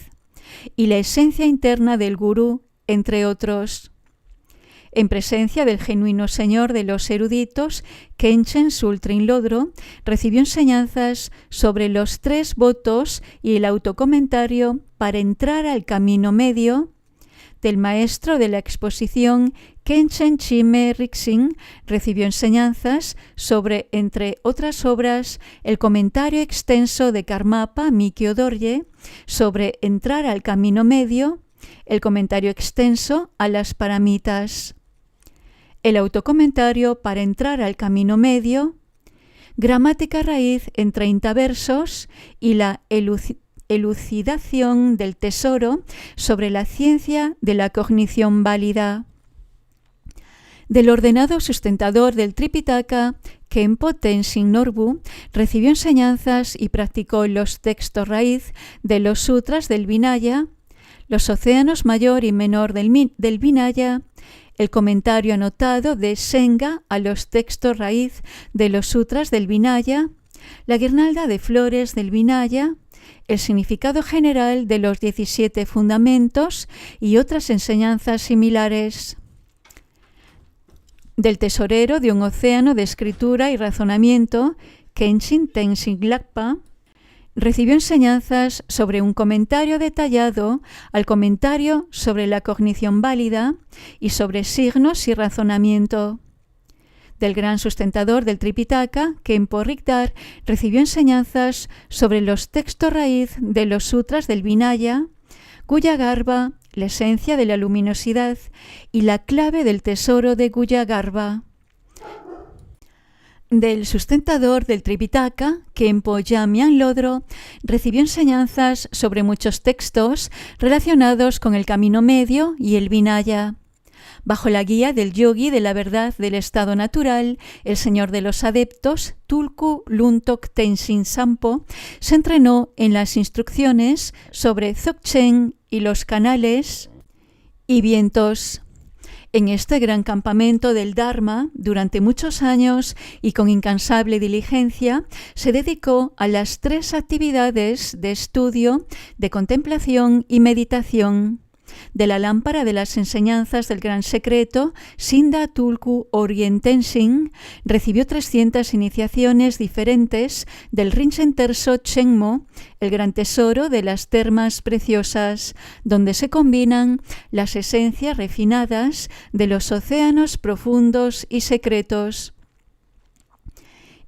y la esencia interna del Gurú, entre otros. en presencia del genuino señor de los eruditos, Khenchen Sultrin Lodro, recibió enseñanzas sobre los 3 votos y el autocomentario para entrar al camino medio del maestro de la exposición Khenchen Chime Rixing. Recibió enseñanzas sobre, entre otras obras, el comentario extenso de Karmapa Mikyo Dorje sobre entrar al camino medio, el comentario extenso a las paramitas, el autocomentario para entrar al camino medio, gramática raíz en 30 versos y la elucidación del tesoro sobre la ciencia de la cognición válida. Del ordenado sustentador del Tripitaka, Khenpo Tenzin Norbu, recibió enseñanzas y practicó los textos raíz de los sutras del Vinaya, los océanos mayor y menor del Vinaya, el comentario anotado de Senga a los textos raíz de los sutras del Vinaya, la guirnalda de flores del Vinaya, el significado general de los 17 fundamentos y otras enseñanzas similares. Del tesorero de un océano de escritura y razonamiento, Khenchen Tenzin Glagpa, recibió enseñanzas sobre un comentario detallado al comentario sobre la cognición válida y sobre signos y razonamiento. Del gran sustentador del Tripitaka, Khenpo Rigdar, recibió enseñanzas sobre los textos raíz de los sutras del Vinaya, Guyagarbha, la esencia de la luminosidad y la clave del tesoro de Guyagarbha. Del sustentador del Tripitaka, Khenpo Jamyang Lodro, recibió enseñanzas sobre muchos textos relacionados con el camino medio y el Vinaya. Bajo la guía del yogi de la verdad del estado natural, el señor de los adeptos, Tulku Luntok Tenzin Sampo, se entrenó en las instrucciones sobre Dzogchen y los canales y vientos. En este gran campamento del Dharma, durante muchos años y con incansable diligencia, se dedicó a las 3 actividades de estudio, de contemplación y meditación. De la lámpara de las enseñanzas del gran secreto, Sinda Tulku Orien Tenzin recibió 300 iniciaciones diferentes del Rinchen Terso Chenmo, el gran tesoro de las termas preciosas, donde se combinan las esencias refinadas de los océanos profundos y secretos.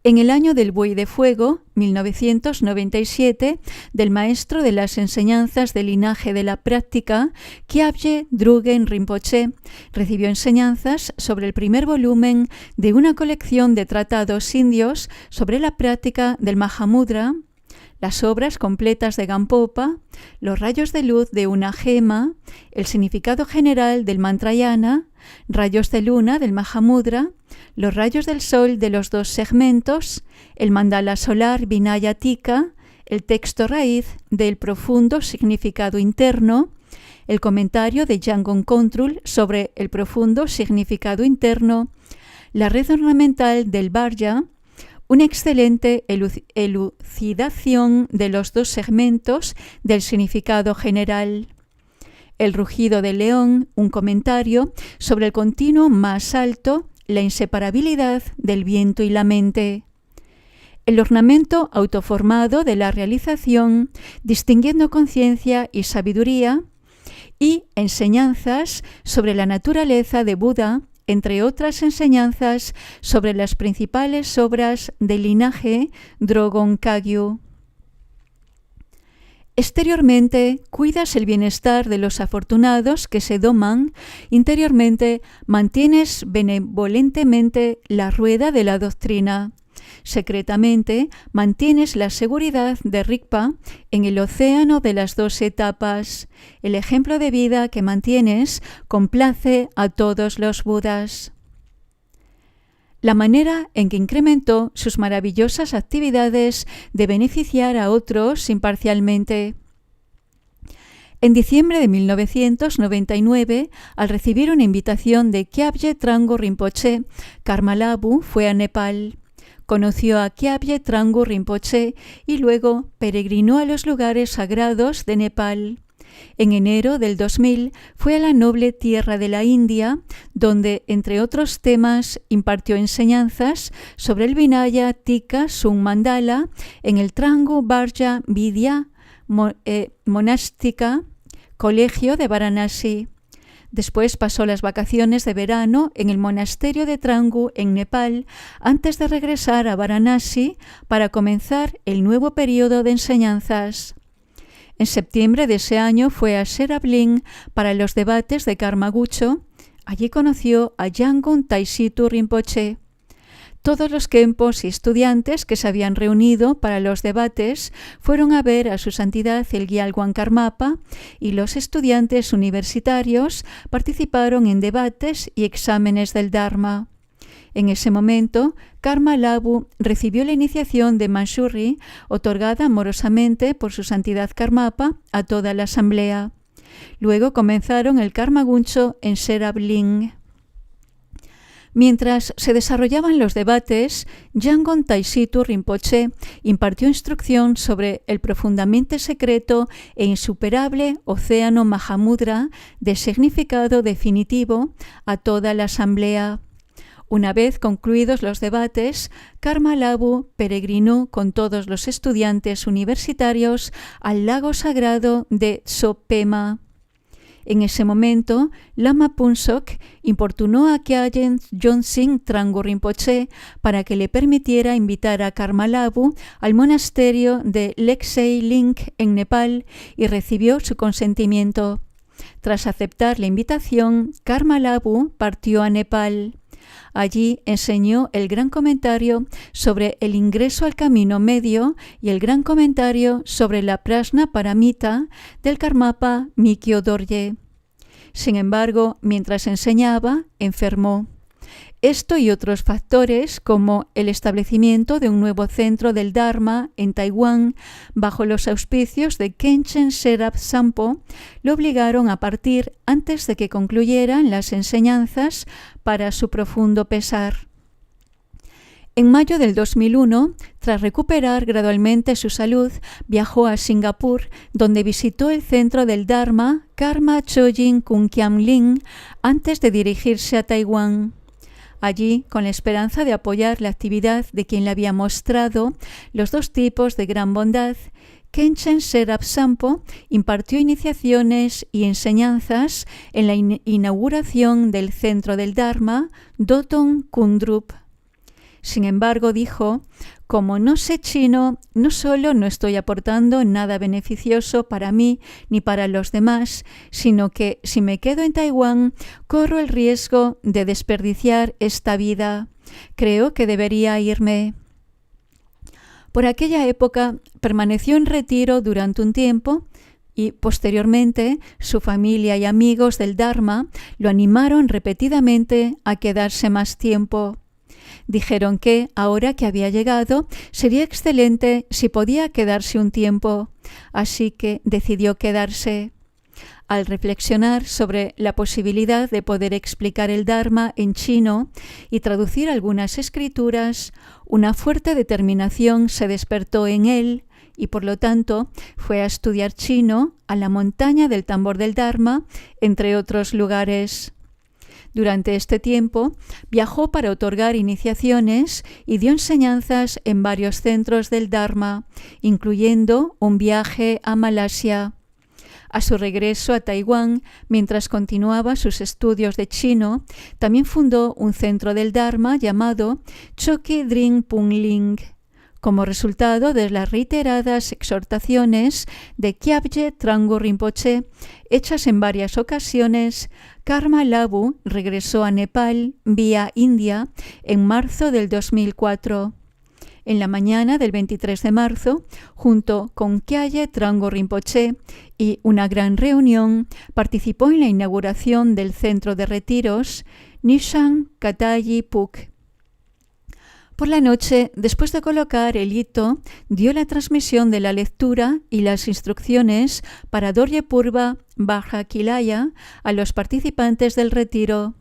En el año del Buey de Fuego, 1997, del maestro de las enseñanzas del linaje de la práctica, Kyabje Drügen Rinpoche, recibió enseñanzas sobre el primer volumen de una colección de tratados indios sobre la práctica del Mahamudra, las obras completas de Gampopa, los rayos de luz de una gema, el significado general del Mantrayana, rayos de luna del Mahamudra, los rayos del sol de los 2 segmentos, el mandala solar Vinayatika, el texto raíz del profundo significado interno, el comentario de Yangon Control sobre el profundo significado interno, la red ornamental del Varya, una excelente elucidación de los 2 segmentos del significado general. El rugido del león, un comentario sobre el continuo más alto, la inseparabilidad del viento y la mente. El ornamento autoformado de la realización, distinguiendo conciencia y sabiduría, y enseñanzas sobre la naturaleza de Buda, entre otras enseñanzas sobre las principales obras del linaje Drogon Kagyu. Exteriormente, cuidas el bienestar de los afortunados que se doman. Interiormente, mantienes benevolentemente la rueda de la doctrina. Secretamente, mantienes la seguridad de Rigpa en el océano de las 2 etapas. El ejemplo de vida que mantienes complace a todos los Budas. La manera en que incrementó sus maravillosas actividades de beneficiar a otros imparcialmente. En diciembre de 1999, al recibir una invitación de Kyabje Trango Rinpoche, Karmalabu fue a Nepal. Conoció a Kyabje Trango Rinpoche y luego peregrinó a los lugares sagrados de Nepal. En enero del 2000 fue a la noble tierra de la India, donde, entre otros temas, impartió enseñanzas sobre el Vinaya Tika Sun Mandala en el Trangu Varja Vidya Monástica Colegio de Varanasi. Después pasó las vacaciones de verano en el monasterio de Trangu en Nepal, antes de regresar a Varanasi para comenzar el nuevo periodo de enseñanzas. En septiembre de ese año fue a Serablin para los debates de Karmagucho. Allí conoció a Yangon Taisitu Rinpoche. Todos los khenpos y estudiantes que se habían reunido para los debates fueron a ver a su santidad el Gyaltsen Karmapa, y los estudiantes universitarios participaron en debates y exámenes del Dharma. En ese momento, Karma Labhu recibió la iniciación de Manjusri, otorgada amorosamente por su santidad Karmapa a toda la asamblea. Luego comenzaron el Karma Guncho en Serablin. Mientras se desarrollaban los debates, Yangon Taisitu Rinpoche impartió instrucción sobre el profundamente secreto e insuperable océano Mahamudra de significado definitivo a toda la asamblea. Una vez concluidos los debates, Karma Labhu peregrinó con todos los estudiantes universitarios al lago sagrado de Tsopema. En ese momento, Lama Punsok importunó a Kyagen Yonsing Trangu Rinpoche para que le permitiera invitar a Karma Labhu al monasterio de Leksei Link en Nepal, y recibió su consentimiento. Tras aceptar la invitación, Karma Labhu partió a Nepal. Allí enseñó el gran comentario sobre el ingreso al camino medio y el gran comentario sobre la Prajna Paramita del Karmapa Mikyo Dorje. Sin embargo, mientras enseñaba, enfermó. Esto y otros factores, como el establecimiento de un nuevo centro del Dharma en Taiwán bajo los auspicios de Khenchen Serap Sampo, lo obligaron a partir antes de que concluyeran las enseñanzas, para su profundo pesar. En mayo del 2001, tras recuperar gradualmente su salud, viajó a Singapur, donde visitó el centro del Dharma Karma Chojin Kunkiam Ling antes de dirigirse a Taiwán. Allí, con la esperanza de apoyar la actividad de quien le había mostrado los dos tipos de gran bondad, Khenchen Serap Sampo impartió iniciaciones y enseñanzas en la inauguración del centro del Dharma Dotong Kundrup. Sin embargo, dijo: como no sé chino, no solo no estoy aportando nada beneficioso para mí ni para los demás, sino que si me quedo en Taiwán, corro el riesgo de desperdiciar esta vida. Creo que debería irme. Por aquella época permaneció en retiro durante un tiempo, y posteriormente su familia y amigos del Dharma lo animaron repetidamente a quedarse más tiempo. Dijeron que, ahora que había llegado, sería excelente si podía quedarse un tiempo, así que decidió quedarse. Al reflexionar sobre la posibilidad de poder explicar el Dharma en chino y traducir algunas escrituras, una fuerte determinación se despertó en él, y por lo tanto fue a estudiar chino a la montaña del Tambor del Dharma, entre otros lugares. Durante este tiempo viajó para otorgar iniciaciones y dio enseñanzas en varios centros del Dharma, incluyendo un viaje a Malasia. A su regreso a Taiwán, mientras continuaba sus estudios de chino, también fundó un centro del Dharma llamado Choki Dring Pungling. Como resultado de las reiteradas exhortaciones de Kyabje Trangu Rinpoche, hechas en varias ocasiones, Karma Labhu regresó a Nepal vía India en marzo del 2004. En la mañana del 23 de marzo, junto con Kyabje Trangu Rinpoche y una gran reunión, participó en la inauguración del centro de retiros Nishan Katayi Puk. Por la noche, después de colocar el hito, dio la transmisión de la lectura y las instrucciones para Dorje Purva Baja Kilaya a los participantes del retiro.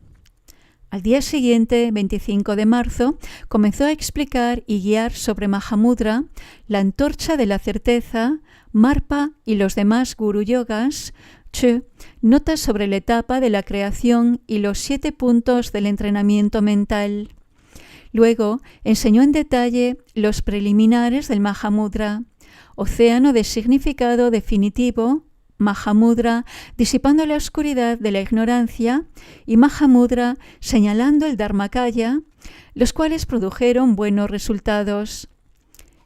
Al día siguiente, 25 de marzo, comenzó a explicar y guiar sobre Mahamudra, la antorcha de la certeza, Marpa y los demás Guru Yogas, Chu nota sobre la etapa de la creación y los 7 puntos del entrenamiento mental. Luego enseñó en detalle los preliminares del Mahamudra, océano de significado definitivo, Mahamudra disipando la oscuridad de la ignorancia y Mahamudra señalando el Dharmakaya, los cuales produjeron buenos resultados.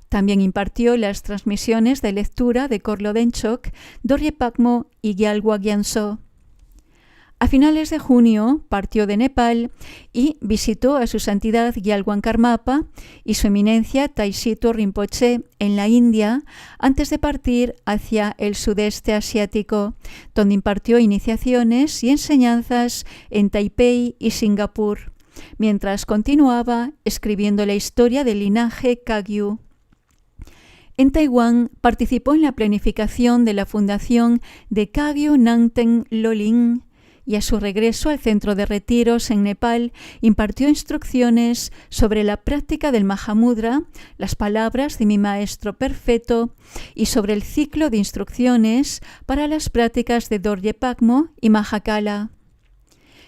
También impartió las transmisiones de lectura de Korlo Denchok, Dorje Pakmo y Gyalwa Gyaltso. A finales de junio partió de Nepal y visitó a su santidad Gyalwan Karmapa y su eminencia Taishito Rinpoche en la India antes de partir hacia el sudeste asiático, donde impartió iniciaciones y enseñanzas en Taipei y Singapur, mientras continuaba escribiendo la historia del linaje Kagyu. En Taiwán participó en la planificación de la fundación de Kagyu Nangten Lolin y a su regreso al centro de retiros en Nepal impartió instrucciones sobre la práctica del Mahamudra, las palabras de mi maestro perfecto y sobre el ciclo de instrucciones para las prácticas de Dorje Pakmo y Mahakala.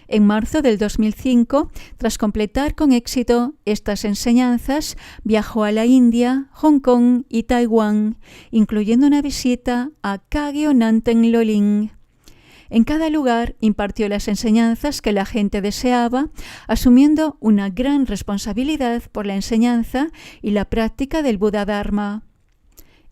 En marzo del 2005, tras completar con éxito estas enseñanzas, viajó a la India, Hong Kong y Taiwán, incluyendo una visita a Kagyu Nangten Lolin. En cada lugar impartió las enseñanzas que la gente deseaba, asumiendo una gran responsabilidad por la enseñanza y la práctica del Buda Dharma.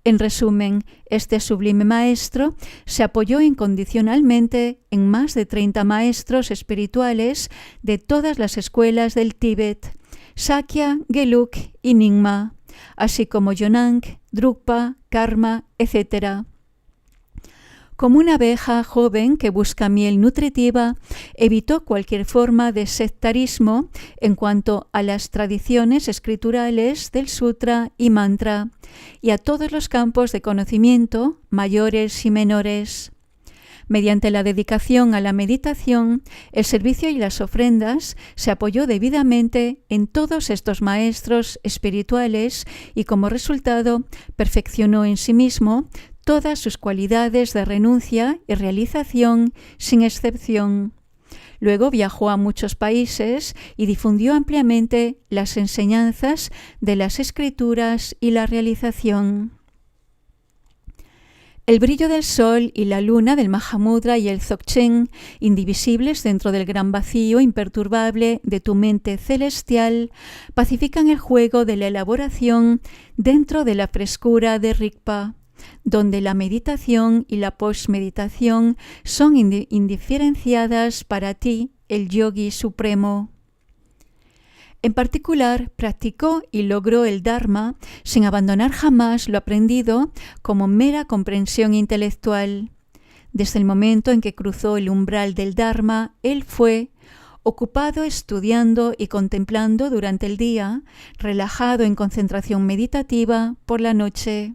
En resumen, este sublime maestro se apoyó incondicionalmente en más de 30 maestros espirituales de todas las escuelas del Tíbet, Sakya, Gelug y Nyingma, así como Yonang, Drukpa, Karma, etc. Como una abeja joven que busca miel nutritiva, evitó cualquier forma de sectarismo en cuanto a las tradiciones escriturales del sutra y mantra, y a todos los campos de conocimiento, mayores y menores. Mediante la dedicación a la meditación, el servicio y las ofrendas, se apoyó debidamente en todos estos maestros espirituales y como resultado perfeccionó en sí mismo todas sus cualidades de renuncia y realización sin excepción. Luego viajó a muchos países y difundió ampliamente las enseñanzas de las escrituras y la realización. El brillo del sol y la luna del Mahamudra y el Dzogchen, indivisibles dentro del gran vacío imperturbable de tu mente celestial, pacifican el juego de la elaboración dentro de la frescura de Rigpa, donde la meditación y la posmeditación son indiferenciadas para ti, el yogi supremo. En particular, practicó y logró el Dharma sin abandonar jamás lo aprendido como mera comprensión intelectual. Desde el momento en que cruzó el umbral del Dharma, él fue ocupado estudiando y contemplando durante el día, relajado en concentración meditativa por la noche.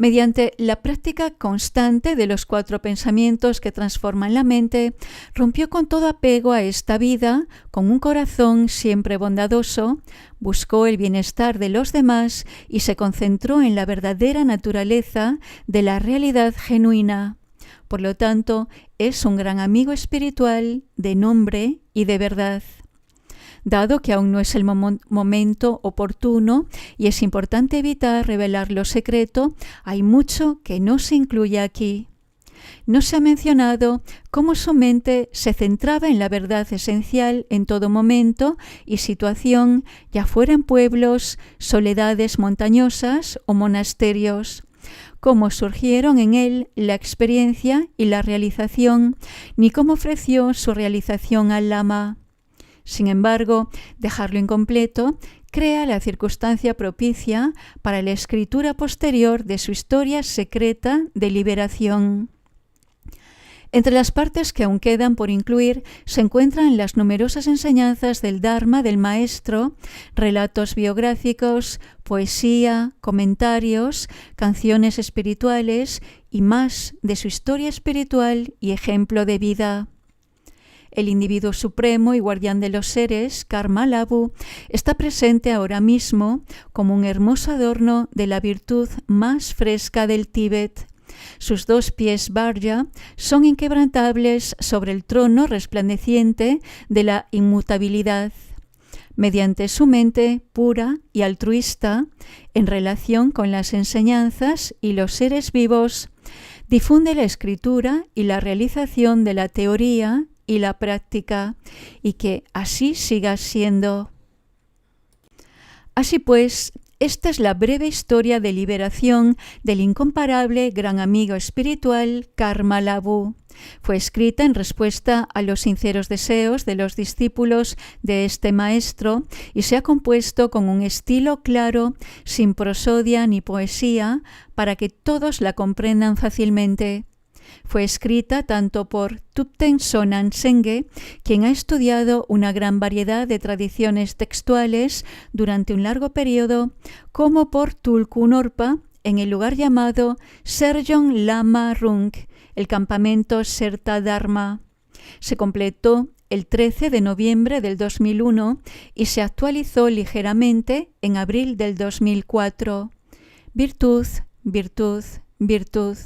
Mediante la práctica constante de los 4 pensamientos que transforman la mente, rompió con todo apego a esta vida, con un corazón siempre bondadoso, buscó el bienestar de los demás y se concentró en la verdadera naturaleza de la realidad genuina. Por lo tanto, es un gran amigo espiritual de nombre y de verdad. Dado que aún no es el momento oportuno y es importante evitar revelar lo secreto, hay mucho que no se incluye aquí. No se ha mencionado cómo su mente se centraba en la verdad esencial en todo momento y situación, ya fuera en pueblos, soledades montañosas o monasterios. Cómo surgieron en él la experiencia y la realización, ni cómo ofreció su realización al Lama. Sin embargo, dejarlo incompleto crea la circunstancia propicia para la escritura posterior de su historia secreta de liberación. Entre las partes que aún quedan por incluir se encuentran las numerosas enseñanzas del Dharma del Maestro, relatos biográficos, poesía, comentarios, canciones espirituales y más de su historia espiritual y ejemplo de vida. el individuo supremo y guardián de los seres, Karma-Labu, está presente ahora mismo como un hermoso adorno de la virtud más fresca del Tíbet. Sus 2 pies Varya son inquebrantables sobre el trono resplandeciente de la inmutabilidad. Mediante su mente pura y altruista, en relación con las enseñanzas y los seres vivos, difunde la escritura y la realización de la teoría y la práctica, y que así siga siendo. Así pues, esta es la breve historia de liberación del incomparable gran amigo espiritual Karma-Labu. Fue escrita en respuesta a los sinceros deseos de los discípulos de este maestro y se ha compuesto con un estilo claro, sin prosodia ni poesía, para que todos la comprendan fácilmente. Fue escrita tanto por Thupten Sonan Sengye, quien ha estudiado una gran variedad de tradiciones textuales durante un largo periodo, como por Tulku Norpa, en el lugar llamado Serjong Lama Rung, el campamento Serta Dharma. Se completó el 13 de noviembre del 2001 y se actualizó ligeramente en abril del 2004. Virtud, virtud, virtud.